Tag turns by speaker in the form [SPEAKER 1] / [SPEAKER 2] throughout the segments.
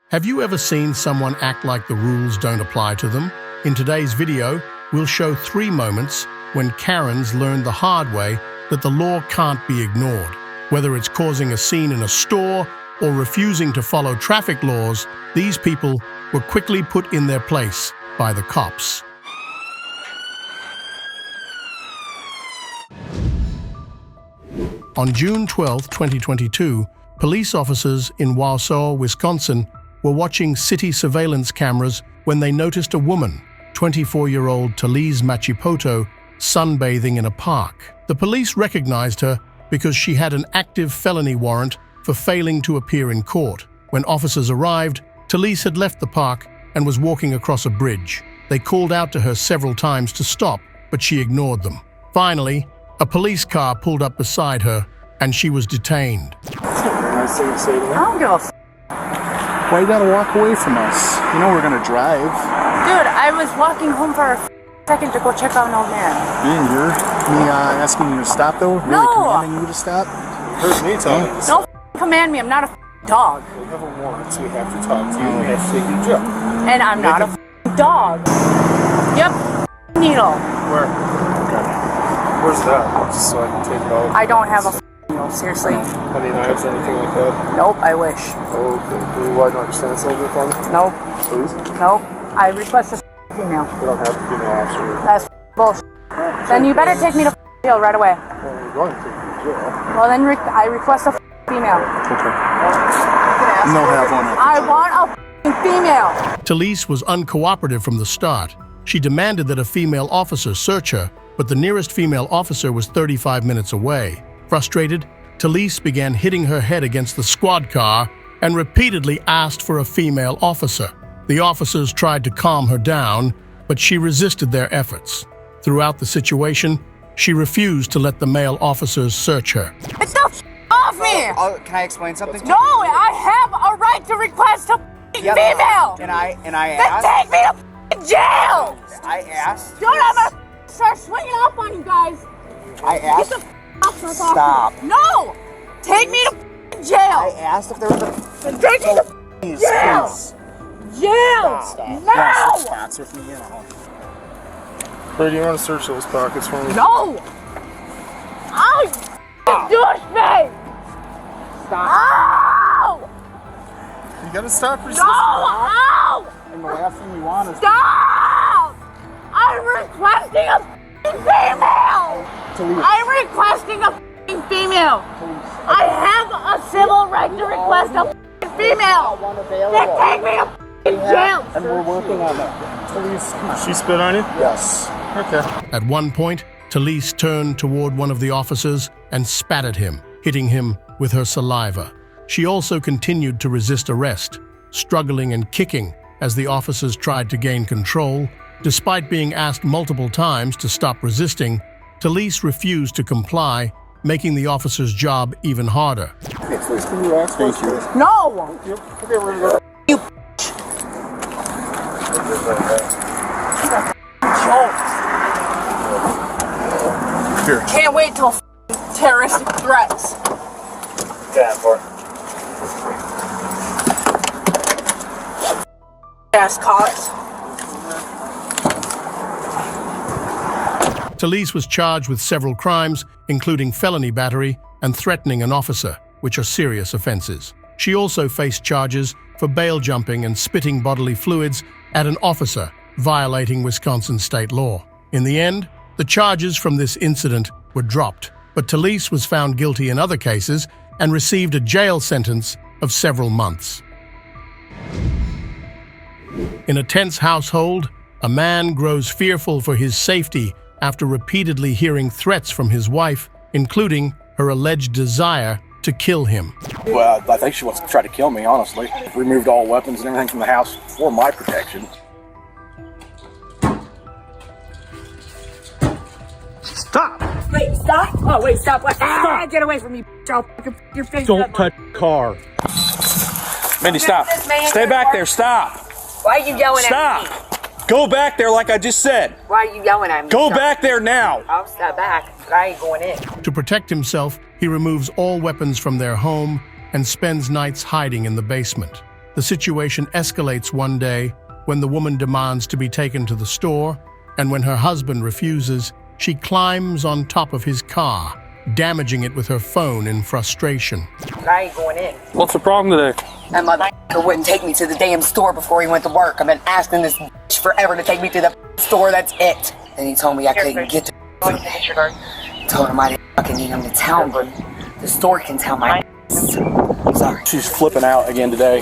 [SPEAKER 1] Have you ever seen someone act like the rules don't apply to them? In today's video, we'll show 3 moments when Karens learned the hard way that the law can't be ignored. Whether it's causing a scene in a store or refusing to follow traffic laws, these people were quickly put in their place by the cops. On June 12, 2022, police officers in Wausau, Wisconsin, were watching city surveillance cameras when they noticed a woman, 24-year-old Talise Machipoto, sunbathing in a park. The police recognized her because she had an active felony warrant for failing to appear in court. When officers arrived, Talise had left the park and was walking across a bridge. They called out to her several times to stop, but she ignored them. Finally, a police car pulled up beside her, and she was detained.
[SPEAKER 2] I
[SPEAKER 3] don't give a f***.
[SPEAKER 2] Why you gotta walk away from us? You know we're gonna drive.
[SPEAKER 3] Dude, I was walking home for a second to go check out an old man.
[SPEAKER 2] Me asking you to stop though? Really
[SPEAKER 3] No.
[SPEAKER 2] commanding you to stop? Here's me telling you to
[SPEAKER 3] Don't command me, I'm not a dog.
[SPEAKER 2] We have a warrant, so we have to talk to you. We have to take you to jail.
[SPEAKER 3] And I'm not a dog. Yep, needle.
[SPEAKER 2] Where? Okay. Where's that? Just so I can take it out.
[SPEAKER 3] I don't have a needle, seriously.
[SPEAKER 2] Any knives or anything like that?
[SPEAKER 3] Nope, I wish.
[SPEAKER 2] Okay. Do you want to understand something for me?
[SPEAKER 3] Nope,
[SPEAKER 2] Please?
[SPEAKER 3] nope. I request a female.
[SPEAKER 2] We don't have to be an officer.
[SPEAKER 3] That's bullshit. Then you better take me to jail right away.
[SPEAKER 2] Well, we're going to take you to jail.
[SPEAKER 3] Well, then I request a female.
[SPEAKER 2] Okay. No have one.
[SPEAKER 3] I want a female.
[SPEAKER 1] Talise was uncooperative from the start. She demanded that a female officer search her, but the nearest female officer was 35 minutes away. Frustrated, Talise began hitting her head against the squad car and repeatedly asked for a female officer. The officers tried to calm her down, but she resisted their efforts. Throughout the situation, she refused to let the male officers search her.
[SPEAKER 3] Get the f*** off me!
[SPEAKER 4] Can I explain something?
[SPEAKER 3] No, I have a right to request a female!
[SPEAKER 4] And I
[SPEAKER 3] Then
[SPEAKER 4] asked.
[SPEAKER 3] take me to jail!
[SPEAKER 4] I asked.
[SPEAKER 3] Don't ever start swinging up on you guys!
[SPEAKER 4] I
[SPEAKER 3] Get
[SPEAKER 4] asked.
[SPEAKER 3] the f*** off my property.
[SPEAKER 4] Stop.
[SPEAKER 3] No! Take me to
[SPEAKER 4] I
[SPEAKER 3] jail!
[SPEAKER 4] asked if there was a.
[SPEAKER 3] Then take me to
[SPEAKER 4] Please,
[SPEAKER 3] jail!
[SPEAKER 4] please.
[SPEAKER 3] Jail!
[SPEAKER 4] Stop.
[SPEAKER 3] No!
[SPEAKER 4] Yes, spots with me, you know.
[SPEAKER 2] Brady, you want to search those pockets for me?
[SPEAKER 3] No! Ow! You douchebag!
[SPEAKER 4] Stop.
[SPEAKER 3] Ow!
[SPEAKER 2] You gotta stop resisting.
[SPEAKER 3] No! Ow!
[SPEAKER 4] And the last thing we want is
[SPEAKER 3] Stop! I'm requesting a female!
[SPEAKER 4] to leave.
[SPEAKER 3] I'm requesting a female! I have a civil right to request a female!
[SPEAKER 4] One
[SPEAKER 3] Then
[SPEAKER 4] available.
[SPEAKER 3] take me to jail!
[SPEAKER 4] And we're working on that. Please, come on.
[SPEAKER 2] She spit on you?
[SPEAKER 4] Yes.
[SPEAKER 2] Okay.
[SPEAKER 1] At one point, Talise turned toward one of the officers and spat at him, hitting him with her saliva. She also continued to resist arrest, struggling and kicking as the officers tried to gain control. Despite being asked multiple times to stop resisting, Talise refused to comply, making the officer's job even harder.
[SPEAKER 2] Hey, please, can you ask? Thank you.
[SPEAKER 3] No!
[SPEAKER 2] Okay, we're gonna go.
[SPEAKER 3] You
[SPEAKER 2] Here.
[SPEAKER 3] can't wait till terroristic threats.
[SPEAKER 2] Yeah, for
[SPEAKER 3] Ass cops.
[SPEAKER 1] Talise was charged with several crimes, including felony battery and threatening an officer, which are serious offenses. She also faced charges for bail jumping and spitting bodily fluids at an officer, violating Wisconsin state law. In the end, the charges from this incident were dropped, but Talise was found guilty in other cases and received a jail sentence of several months. In a tense household, a man grows fearful for his safety after repeatedly hearing threats from his wife, including her alleged desire to kill him.
[SPEAKER 5] Well, I think she wants to try to kill me, honestly. Removed all weapons and everything from the house for my protection.
[SPEAKER 2] Stop!
[SPEAKER 3] Wait, stop! Oh, wait, stop! What? Ah, get away from me! I'll fucking your face.
[SPEAKER 2] Don't touch the car.
[SPEAKER 5] Mindy, stop.
[SPEAKER 3] This man
[SPEAKER 5] Stay back there. Stop.
[SPEAKER 3] Why are you yelling at me?
[SPEAKER 5] Stop. Go back there like I just said.
[SPEAKER 3] Why are you yelling at me?
[SPEAKER 5] Go
[SPEAKER 3] Stop.
[SPEAKER 5] back there now.
[SPEAKER 3] I'll step back, but I ain't going in.
[SPEAKER 1] To protect himself, he removes all weapons from their home and spends nights hiding in the basement. The situation escalates one day when the woman demands to be taken to the store, and when her husband refuses, she climbs on top of his car, damaging it with her phone in frustration.
[SPEAKER 6] I ain't going in.
[SPEAKER 2] What's the problem today?
[SPEAKER 6] And my wouldn't take me to the damn store before he went to work. I've been asking this forever to take me to the store, that's it. And he told me I couldn't get to told him I didn't fucking need him to tell me. The store can tell my sorry.
[SPEAKER 5] She's flipping out again today.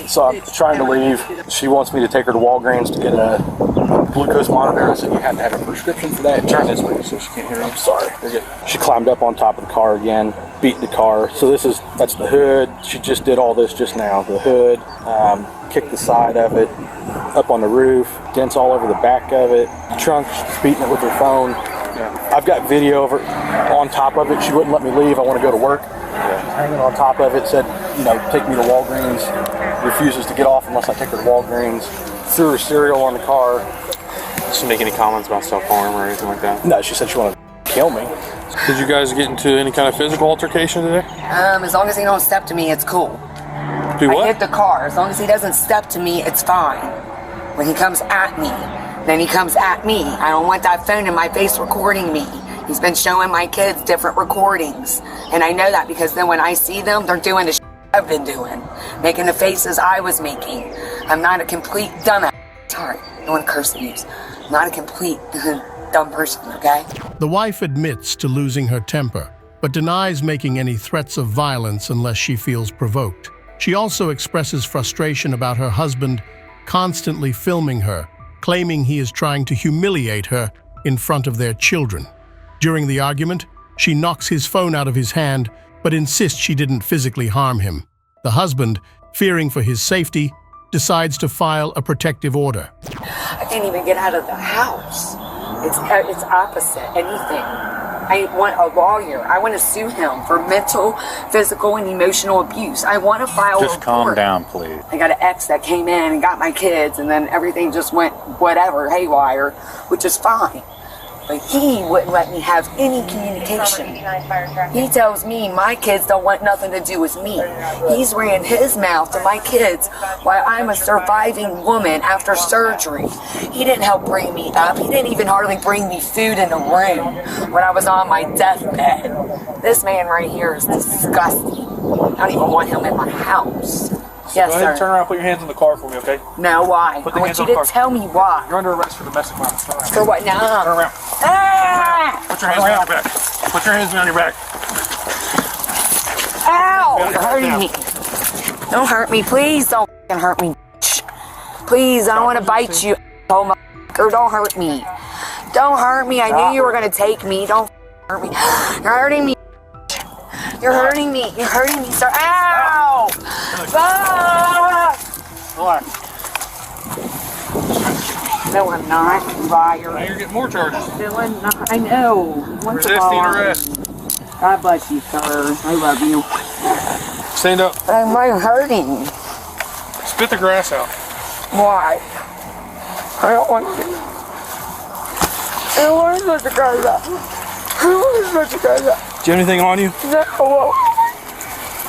[SPEAKER 5] So I'm trying to leave. She wants me to take her to Walgreens to get a glucose monitor. I said you have to have a prescription for that. Turn this way so she can't hear me. I'm sorry. She climbed up on top of the car again, beat the car. So that's the hood. She just did all this just now. The hood, kicked the side of it, up on the roof, dents all over the back of it. Trunk, she's beating it with her phone. I've got video of her on top of it. She wouldn't let me leave. I want to go to work. Hanging on top of it, said, take me to Walgreens. Refuses to get off unless I take her to Walgreens. Threw her cereal on the car.
[SPEAKER 2] Did she make any comments about self-harm or anything like that?
[SPEAKER 5] No, she said she wanted to kill me.
[SPEAKER 2] Did you guys get into any kind of physical altercation today?
[SPEAKER 6] As long as he don't step to me, it's cool.
[SPEAKER 2] Do what?
[SPEAKER 6] I hit the car. As long as he doesn't step to me, it's fine. When he comes at me, then he comes at me. I don't want that phone in my face recording me. He's been showing my kids different recordings. And I know that because then when I see them, they're doing the shit I've been doing. Making the faces I was making. I'm not a complete dumbass. Sorry, I don't want to curse and use. I'm not a complete dumb person, okay?
[SPEAKER 1] The wife admits to losing her temper, but denies making any threats of violence unless she feels provoked. She also expresses frustration about her husband constantly filming her, claiming he is trying to humiliate her in front of their children. During the argument, she knocks his phone out of his hand, but insists she didn't physically harm him. The husband, fearing for his safety, decides to file a protective order.
[SPEAKER 6] I can't even get out of the house. It's opposite anything. I want a lawyer. I want to sue him for mental, physical, and emotional abuse. I want to file a report.
[SPEAKER 7] Just calm down, please.
[SPEAKER 6] I got an ex that came in and got my kids, and then everything just went whatever, haywire, which is fine. But he wouldn't let me have any communication. He tells me my kids don't want nothing to do with me. He's ran his mouth to my kids while I'm a surviving woman after surgery. He didn't help bring me up. He didn't even hardly bring me food in the room when I was on my deathbed. This man right here is disgusting. I don't even want him in my house. Yes,
[SPEAKER 2] Go ahead and
[SPEAKER 6] sir.
[SPEAKER 2] turn around and put your hands on the car for me, okay?
[SPEAKER 6] No, why?
[SPEAKER 2] Put the
[SPEAKER 6] I want
[SPEAKER 2] hands
[SPEAKER 6] you
[SPEAKER 2] on the
[SPEAKER 6] to
[SPEAKER 2] car.
[SPEAKER 6] tell me why.
[SPEAKER 2] You're under arrest for domestic violence. Turn around.
[SPEAKER 6] For what?
[SPEAKER 2] Turn
[SPEAKER 6] Nah.
[SPEAKER 2] around.
[SPEAKER 6] Ah!
[SPEAKER 2] Put your hands behind your back. Put your hands behind your back.
[SPEAKER 6] Ow!
[SPEAKER 2] Yeah,
[SPEAKER 6] You're hurting me. Don't hurt me, please. Don't f***ing hurt me. Please, I don't want to bite you. Oh my f***er, don't hurt me. Don't hurt me. I knew you were gonna take me. Don't f***ing hurt me. You're hurting me. You're hurting me. You're hurting me, sir. Ow! Ah!
[SPEAKER 2] Relax.
[SPEAKER 6] No, I'm not. Liar.
[SPEAKER 2] Now you're getting more charges.
[SPEAKER 6] No, I'm not. I know. Once in a
[SPEAKER 2] Resisting
[SPEAKER 6] while,
[SPEAKER 2] arrest.
[SPEAKER 6] God bless you, sir. I love you.
[SPEAKER 2] Stand up.
[SPEAKER 6] Am I hurting?
[SPEAKER 2] Spit the grass out.
[SPEAKER 6] Why? I don't want to. I don't want to spit the grass out. I don't want to spit the grass out.
[SPEAKER 2] Do you have anything on you?
[SPEAKER 6] No.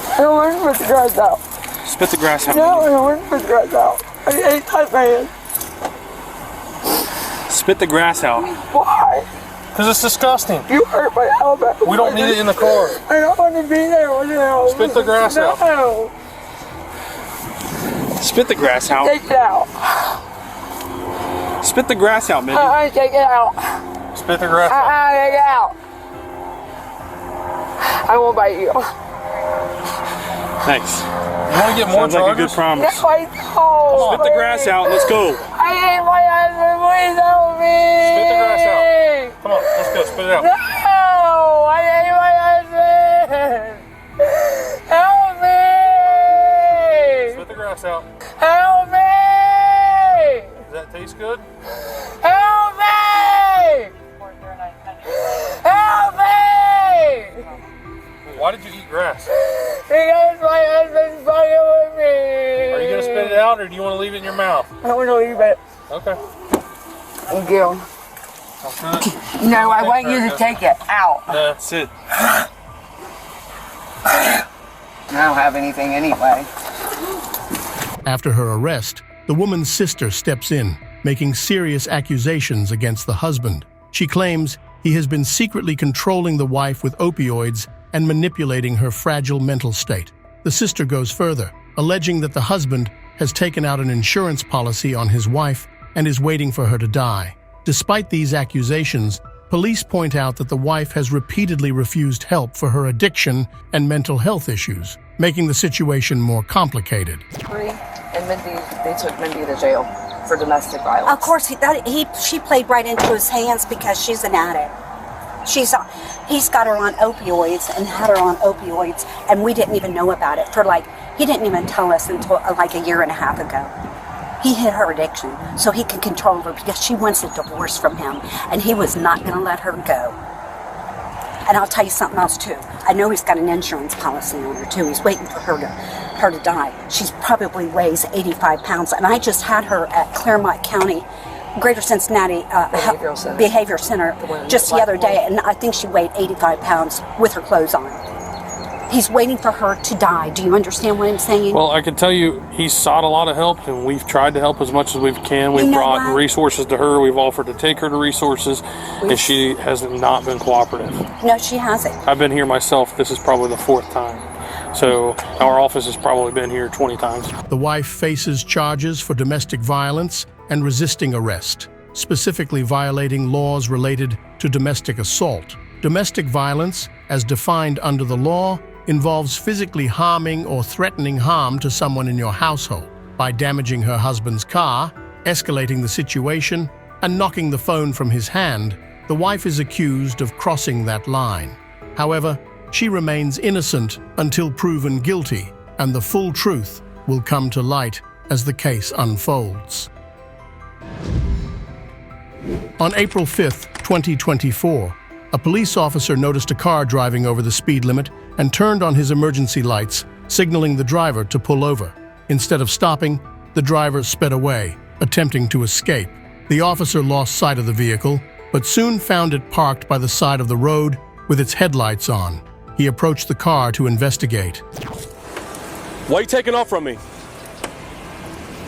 [SPEAKER 6] I don't want to spit the grass out.
[SPEAKER 2] Spit the grass out.
[SPEAKER 6] No, I don't want to spit the grass out. I hate that man.
[SPEAKER 2] Spit the grass out.
[SPEAKER 6] Why?
[SPEAKER 2] Because it's disgusting.
[SPEAKER 6] You hurt my elbow.
[SPEAKER 2] We don't need it in the car.
[SPEAKER 6] I don't want to be there with you.
[SPEAKER 2] Spit the grass out.
[SPEAKER 6] No.
[SPEAKER 2] Spit the grass out.
[SPEAKER 6] Take it out.
[SPEAKER 2] Spit the grass out, Mindy.
[SPEAKER 6] Take it out.
[SPEAKER 2] Spit the grass out.
[SPEAKER 6] Take it out. I won't bite you.
[SPEAKER 2] Thanks. You want to get more
[SPEAKER 7] Sounds like a good
[SPEAKER 2] charges?
[SPEAKER 7] promise.
[SPEAKER 6] No, I don't.
[SPEAKER 2] Spit the grass out. Let's go.
[SPEAKER 6] I hate my husband. Please help me.
[SPEAKER 2] Spit the grass out. Come on, let's go. Spit it out.
[SPEAKER 6] No, I hate my husband. Help me.
[SPEAKER 2] Spit the grass out.
[SPEAKER 6] Help me.
[SPEAKER 2] Does that taste good?
[SPEAKER 6] Help me. Help me.
[SPEAKER 2] Why did you eat grass?
[SPEAKER 6] Because my husband's fucking with me.
[SPEAKER 2] Are you going to spit it out or do you want to leave it in your mouth?
[SPEAKER 6] I want to leave it.
[SPEAKER 2] Okay.
[SPEAKER 6] Thank you.
[SPEAKER 2] Sounds good.
[SPEAKER 6] No, I want you to take it out.
[SPEAKER 2] Sit.
[SPEAKER 6] I don't have anything anyway.
[SPEAKER 1] After her arrest, the woman's sister steps in, making serious accusations against the husband. She claims he has been secretly controlling the wife with opioids and manipulating her fragile mental state. The sister goes further, alleging that the husband has taken out an insurance policy on his wife and is waiting for her to die. Despite these accusations, police point out that the wife has repeatedly refused help for her addiction and mental health issues, making the situation more complicated.
[SPEAKER 6] And Mindy, they took Mindy to jail for domestic violence.
[SPEAKER 7] Of course, she played right into his hands because she's an addict. He's got her on opioids and had her on opioids, and we didn't even know about it he didn't even tell us until like a year and a half ago. He hid her addiction so he could control her because she wants a divorce from him, and he was not going to let her go. And I'll tell you something else too. I know he's got an insurance policy on her too. He's waiting for her to die. She's probably weighs 85 pounds, and I just had her at Claremont County Greater Cincinnati Behavior Center just the other day, and I think she weighed 85 pounds with her clothes on. He's waiting for her to die. Do you understand what I'm saying?
[SPEAKER 2] Well, I can tell you he's sought a lot of help, and we've tried to help as much as we can. We've brought resources to her. We've offered to take her to resources, and she has not been cooperative.
[SPEAKER 7] No, she hasn't.
[SPEAKER 2] I've been here myself. This is probably the 4th time. So our office has probably been here 20 times.
[SPEAKER 1] The wife faces charges for domestic violence and resisting arrest, specifically violating laws related to domestic assault. Domestic violence, as defined under the law, involves physically harming or threatening harm to someone in your household by damaging her husband's car, escalating the situation, and knocking the phone from his hand. The wife is accused of crossing that line. However, she remains innocent until proven guilty, and the full truth will come to light as the case unfolds. On April 5, 2024, a police officer noticed a car driving over the speed limit and turned on his emergency lights, signaling the driver to pull over. Instead of stopping, the driver sped away, attempting to escape. The officer lost sight of the vehicle, but soon found it parked by the side of the road with its headlights on. He approached the car to investigate.
[SPEAKER 8] Why are you taking off from me?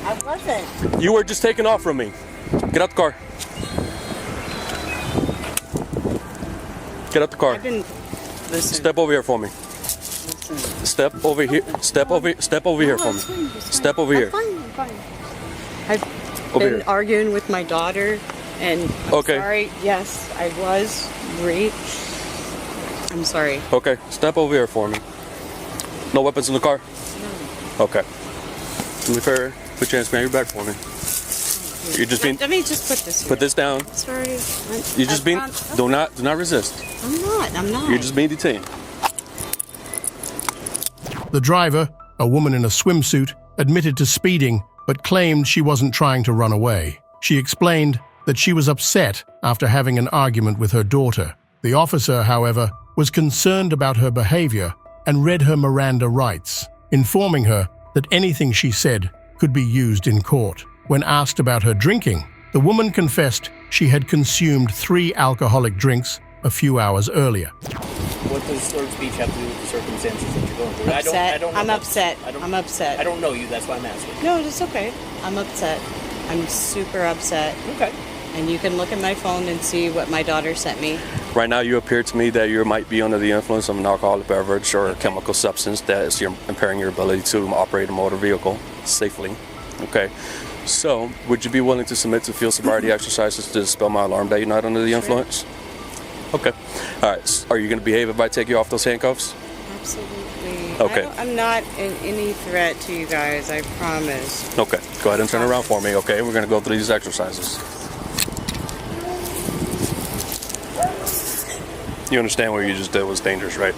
[SPEAKER 3] I wasn't.
[SPEAKER 8] You were just taking off from me. Get out the car. Get out the car.
[SPEAKER 3] I didn't listen.
[SPEAKER 8] Step over here for me. Step over here. Step over here for me. Step over here.
[SPEAKER 3] I'm fine. I've
[SPEAKER 8] Over
[SPEAKER 3] been
[SPEAKER 8] here.
[SPEAKER 3] arguing with my daughter, and
[SPEAKER 8] Okay.
[SPEAKER 3] sorry. Yes, I was raped. I'm sorry.
[SPEAKER 8] Okay. Step over here for me. No weapons in the car?
[SPEAKER 3] No.
[SPEAKER 8] Okay. Do me a favor. Put your hands behind your back for me. You're just being.
[SPEAKER 3] Let me just put this.
[SPEAKER 8] Put this down.
[SPEAKER 3] Sorry.
[SPEAKER 8] You're just being. Do not resist.
[SPEAKER 3] I'm not.
[SPEAKER 8] You're just being detained.
[SPEAKER 1] The driver, a woman in a swimsuit, admitted to speeding but claimed she wasn't trying to run away. She explained that she was upset after having an argument with her daughter. The officer, however, was concerned about her behavior and read her Miranda rights, informing her that anything she said could be used in court. When asked about her drinking, the woman confessed she had consumed 3 alcoholic drinks a few hours earlier.
[SPEAKER 9] What does slurred speech have to do with the circumstances that you're going through?
[SPEAKER 3] Upset. I'm upset.
[SPEAKER 9] I'm upset. I don't know you, that's why I'm asking.
[SPEAKER 3] No, it's okay. I'm upset. I'm super upset.
[SPEAKER 9] Okay.
[SPEAKER 3] And you can look at my phone and see what my daughter sent me.
[SPEAKER 8] Right now, you appear to me that you might be under the influence of an alcoholic beverage or a chemical substance that is impairing your ability to operate a motor vehicle safely. Okay. So, would you be willing to submit to field sobriety exercises to dispel my alarm that you're not under the influence? Okay. All right. Are you going to behave if I take you off those handcuffs?
[SPEAKER 3] Absolutely.
[SPEAKER 8] Okay.
[SPEAKER 3] I'm not any threat to you guys, I promise.
[SPEAKER 8] Okay. Go ahead and turn around for me, okay? We're going to go through these exercises. You understand what you just did was dangerous, right?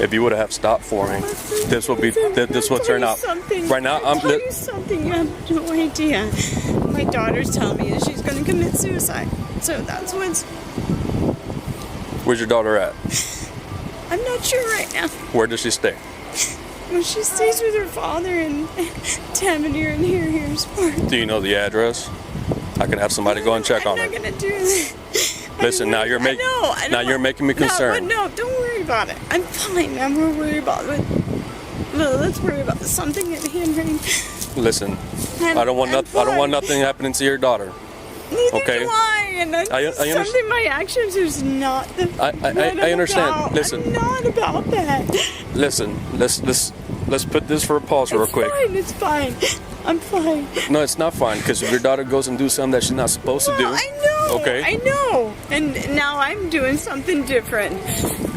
[SPEAKER 8] If you would have stopped for me, this would turn out. Right now, I'm
[SPEAKER 3] tell you something. You have no idea. My daughter's telling me that she's going to commit suicide. So that's what's.
[SPEAKER 8] Where's your daughter at?
[SPEAKER 3] I'm not sure right now.
[SPEAKER 8] Where does she stay?
[SPEAKER 3] Well, she stays with her father in Tavernier and Harriers Park.
[SPEAKER 8] Do you know the address? I can have somebody go and check on her.
[SPEAKER 3] I'm not going to do that.
[SPEAKER 8] Listen, now you're making you're making me concerned.
[SPEAKER 3] No, don't worry about it. I'm fine. I'm not worried about it.
[SPEAKER 10] Let's worry about something at hand, honey.
[SPEAKER 8] Listen, I don't want nothing happening to your daughter.
[SPEAKER 10] Neither
[SPEAKER 8] Okay.
[SPEAKER 10] do I. And that's something my actions is not the.
[SPEAKER 8] I understand.
[SPEAKER 10] About.
[SPEAKER 8] Listen.
[SPEAKER 10] I'm not about that.
[SPEAKER 8] Listen, let's put this for a pause real quick.
[SPEAKER 10] It's fine. I'm fine.
[SPEAKER 8] No, it's not fine, because if your daughter goes and do something that she's not supposed to do,
[SPEAKER 10] I know.
[SPEAKER 8] okay?
[SPEAKER 10] I know. And now I'm doing something different.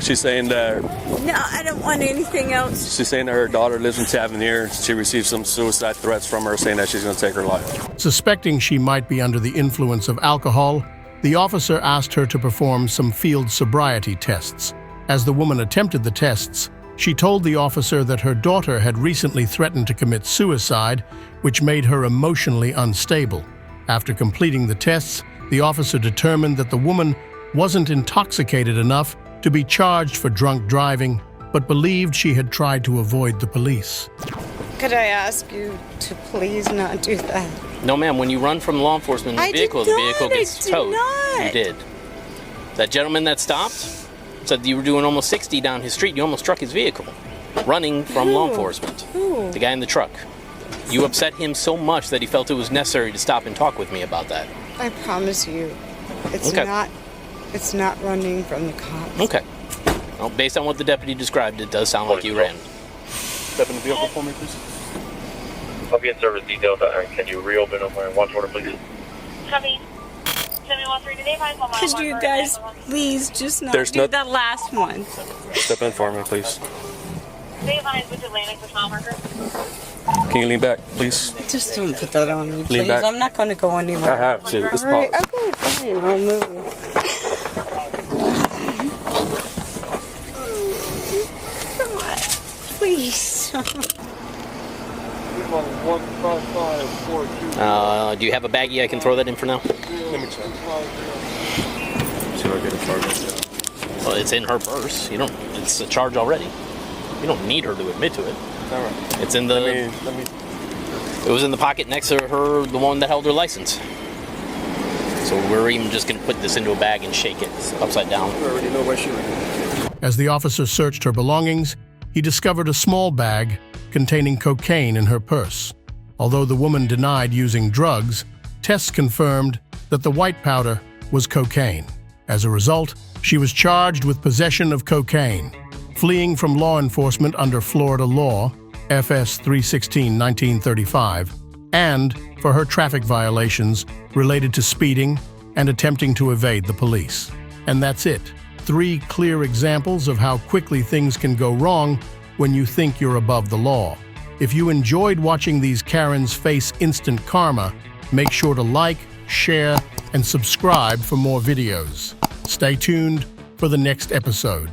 [SPEAKER 8] She's saying that
[SPEAKER 10] No, I don't want anything else.
[SPEAKER 8] she's saying that her daughter lives in Tavernier. She received some suicide threats from her, saying that she's going to take her life.
[SPEAKER 1] Suspecting she might be under the influence of alcohol, the officer asked her to perform some field sobriety tests. As the woman attempted the tests, she told the officer that her daughter had recently threatened to commit suicide, which made her emotionally unstable. After completing the tests, the officer determined that the woman wasn't intoxicated enough to be charged for drunk driving, but believed she had tried to avoid the police.
[SPEAKER 10] Could I ask you to please not do that?
[SPEAKER 9] No, ma'am. When you run from law enforcement in the vehicle, the vehicle gets towed.
[SPEAKER 10] not.
[SPEAKER 9] You did. That gentleman that stopped said you were doing almost 60 down his street. You almost struck his vehicle, running from law enforcement.
[SPEAKER 10] Who?
[SPEAKER 9] The guy in the truck. You upset him so much that he felt it was necessary to stop and talk with me about that.
[SPEAKER 10] I promise you, it's
[SPEAKER 9] Okay.
[SPEAKER 10] not. It's not running from the cops.
[SPEAKER 9] Okay. Well, based on what the deputy described, it does sound like you ran.
[SPEAKER 8] Step in the vehicle for me, please.
[SPEAKER 11] I'll be in service detail. Can you reopen them or watch order, please?
[SPEAKER 3] Coming. 713 today, 511.
[SPEAKER 10] Could you guys please just not
[SPEAKER 8] There's
[SPEAKER 10] do
[SPEAKER 8] not-
[SPEAKER 10] that last one?
[SPEAKER 8] Step in for me, please.
[SPEAKER 3] Dave Hines with Atlantic with mile marker.
[SPEAKER 8] Can you lean back, please?
[SPEAKER 10] Just don't put that on me,
[SPEAKER 8] Lean
[SPEAKER 10] please.
[SPEAKER 8] back.
[SPEAKER 10] I'm not going to go anywhere.
[SPEAKER 8] I have to. It's
[SPEAKER 10] All right,
[SPEAKER 8] pause.
[SPEAKER 10] okay, fine. I'll move. Come on, please.
[SPEAKER 9] Do you have a baggie I can throw that in for now?
[SPEAKER 8] Let me check. See if I get a charge.
[SPEAKER 9] Well, it's in her purse. It's a charge already. You don't need her to admit to it.
[SPEAKER 8] All right.
[SPEAKER 9] It's in the.
[SPEAKER 8] Let me.
[SPEAKER 9] It was in the pocket next to her, the one that held her license. So we're even just gonna put this into a bag and shake it upside down.
[SPEAKER 8] I already know where she went.
[SPEAKER 1] As the officer searched her belongings, he discovered a small bag containing cocaine in her purse. Although the woman denied using drugs, tests confirmed that the white powder was cocaine. As a result, she was charged with possession of cocaine, fleeing from law enforcement under Florida law, FS 316-1935, and for her traffic violations related to speeding and attempting to evade the police. And that's it. 3 clear examples of how quickly things can go wrong when you think you're above the law. If you enjoyed watching these Karens face instant karma, make sure to like, share, and subscribe for more videos. Stay tuned for the next episode.